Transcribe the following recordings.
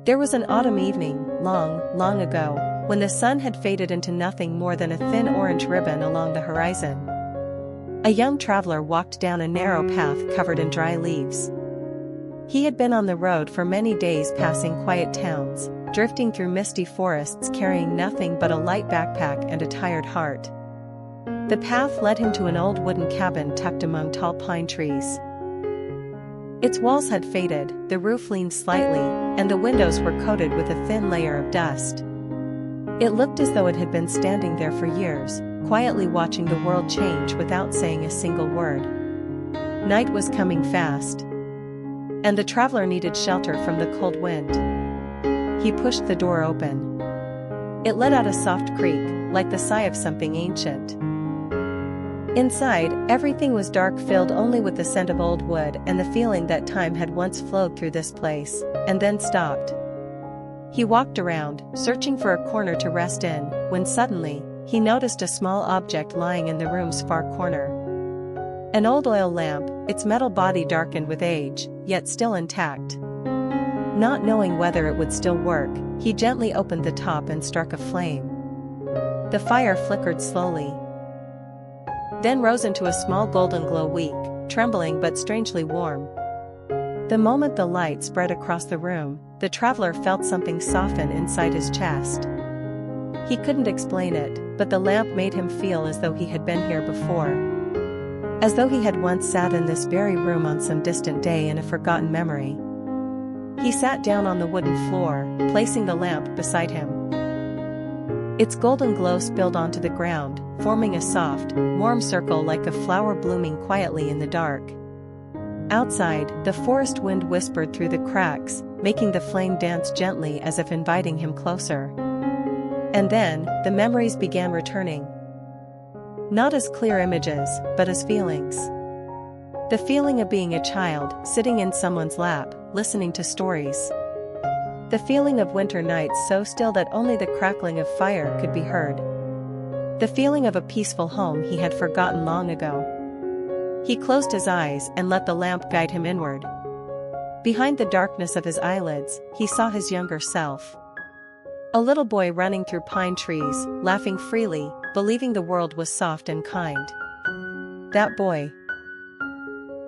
There was an autumn evening, long, long ago, when the sun had faded into nothing more than a thin orange ribbon along the horizon. A young traveler walked down a narrow path covered in dry leaves. He had been on the road for many days, passing quiet towns, drifting through misty forests, carrying nothing but a light backpack and a tired heart. The path led him to an old wooden cabin tucked among tall pine trees. Its walls had faded, the roof leaned slightly, and the windows were coated with a thin layer of dust. It looked as though it had been standing there for years, quietly watching the world change without saying a single word. Night was coming fast, and the traveler needed shelter from the cold wind. He pushed the door open. It let out a soft creak, like the sigh of something ancient. Inside, everything was dark, filled only with the scent of old wood and the feeling that time had once flowed through this place, and then stopped. He walked around, searching for a corner to rest in, when suddenly, he noticed a small object lying in the room's far corner. An old oil lamp, its metal body darkened with age, yet still intact. Not knowing whether it would still work, he gently opened the top and struck a flame. The fire flickered slowly, then rose into a small golden glow, weak, trembling but strangely warm. The moment the light spread across the room, the traveler felt something soften inside his chest. He couldn't explain it, but the lamp made him feel as though he had been here before. As though he had once sat in this very room on some distant day in a forgotten memory. He sat down on the wooden floor, placing the lamp beside him. Its golden glow spilled onto the ground, forming a soft, warm circle like a flower blooming quietly in the dark. Outside, the forest wind whispered through the cracks, making the flame dance gently as if inviting him closer. And then, the memories began returning. Not as clear images, but as feelings. The feeling of being a child, sitting in someone's lap, listening to stories. The feeling of winter nights so still that only the crackling of fire could be heard. The feeling of a peaceful home he had forgotten long ago. He closed his eyes and let the lamp guide him inward. Behind the darkness of his eyelids, he saw his younger self. A little boy running through pine trees, laughing freely, believing the world was soft and kind. That boy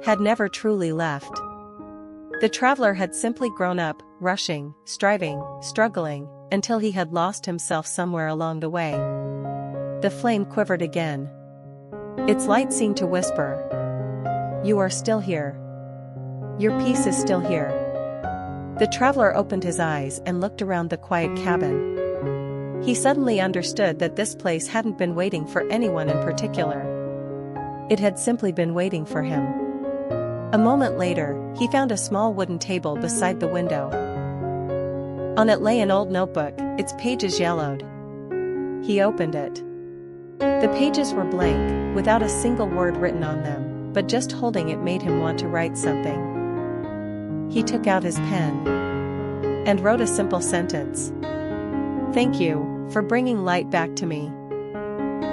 had never truly left. The traveler had simply grown up, rushing, striving, struggling, until he had lost himself somewhere along the way. The flame quivered again. Its light seemed to whisper, "You are still here. Your peace is still here." The traveler opened his eyes and looked around the quiet cabin. He suddenly understood that this place hadn't been waiting for anyone in particular. It had simply been waiting for him. A moment later, he found a small wooden table beside the window. On it lay an old notebook, its pages yellowed. He opened it. The pages were blank, without a single word written on them, but just holding it made him want to write something. He took out his pen and wrote a simple sentence. "Thank you for bringing light back to me."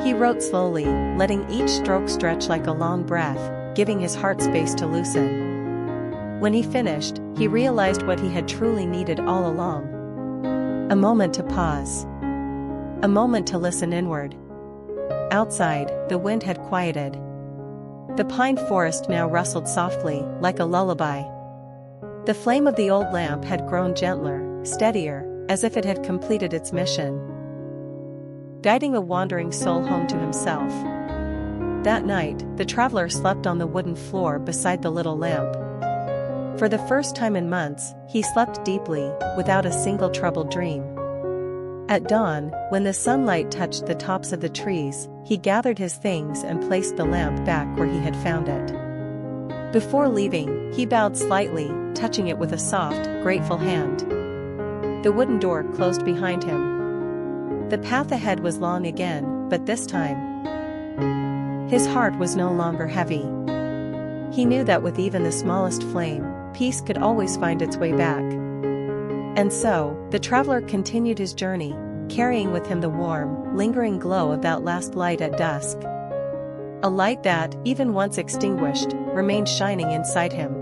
He wrote slowly, letting each stroke stretch like a long breath, giving his heart space to loosen. When he finished, he realized what he had truly needed all along. A moment to pause. A moment to listen inward. Outside, the wind had quieted. The pine forest now rustled softly, like a lullaby. The flame of the old lamp had grown gentler, steadier, as if it had completed its mission, guiding a wandering soul home to himself. That night, the traveler slept on the wooden floor beside the little lamp. For the first time in months, he slept deeply, without a single troubled dream. At dawn, when the sunlight touched the tops of the trees, he gathered his things and placed the lamp back where he had found it. Before leaving, he bowed slightly, touching it with a soft, grateful hand. The wooden door closed behind him. The path ahead was long again, but this time, his heart was no longer heavy. He knew that with even the smallest flame, peace could always find its way back. And so, the traveler continued his journey, carrying with him the warm, lingering glow of that last light at dusk. A light that, even once extinguished, remained shining inside him.